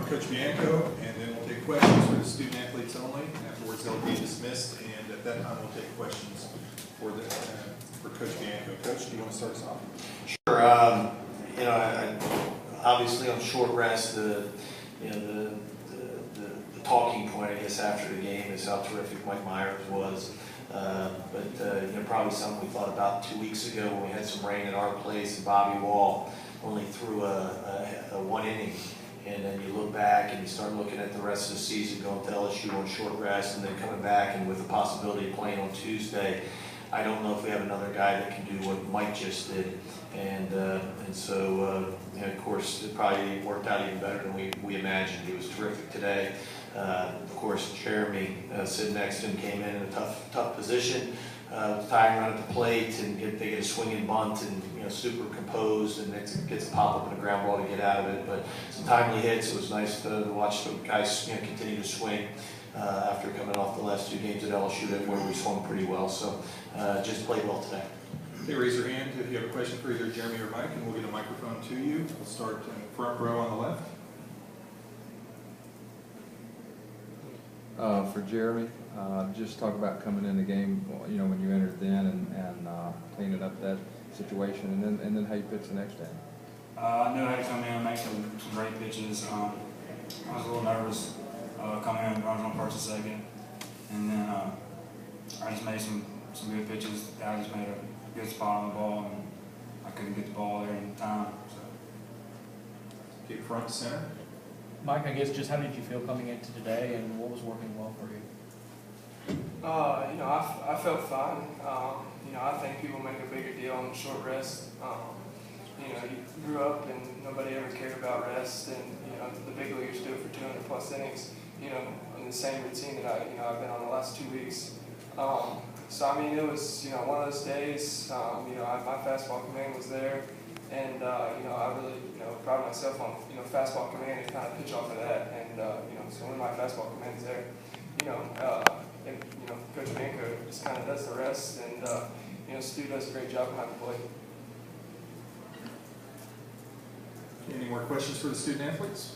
Coach Bianco, and then we'll take questions for the student athletes only. Afterwards, they'll be dismissed, and at that time, we'll take questions for Coach Bianco. Coach, do you want to start us off? Sure. Obviously on short rest, the talking point, I guess, after the game is how terrific Mike Myers was. Probably something we thought about 2 weeks ago when we had some rain at our place, and Bobby Wall only threw a 1 inning. And then you look back and you start looking at the rest of the season, going to LSU on short rest, and then coming back and with the possibility of playing on Tuesday. I don't know if we have another guy that can do what Mike just did. Of course, it probably worked out even better than we imagined. He was terrific today. Of course, Jeremy sitting next to him came in a tough position, tying around at the plate, and they get a swinging bunt, and super composed, and it gets a pop up and a ground ball to get out of it. But some timely hits. It was nice to watch the guys continue to swing after coming off the last 2 games at LSU where we swung pretty well. So just played well today. Okay, raise your hand if you have a question for either Jeremy or Mike, and we'll get a microphone to you. We'll start in the front row on the left. For Jeremy, just talk about coming in the game, when you entered then and cleaning up that situation, and then how you pitch the next day. I knew I had to come in and make some great pitches. I was a little nervous coming in, runners on first and second, and then I just made some good pitches. I just made a good spot on the ball, and I couldn't get the ball there in time. So. Okay, front and center. Mike, I guess just how did you feel coming into today, and what was working well for you? I felt fine. I think people make a bigger deal on the short rest. You grew up and nobody ever cared about rest, and the big leaguers do it for 200+ innings. In the same routine that I've been on the last 2 weeks. It was one of those days. My fastball command was there. And I really proud of myself on fastball command and kind of pitch off of that. And so when my fastball command's there, Coach Bianco just kind of does the rest, and Stu does a great job behind the plate. Any more questions for the student athletes?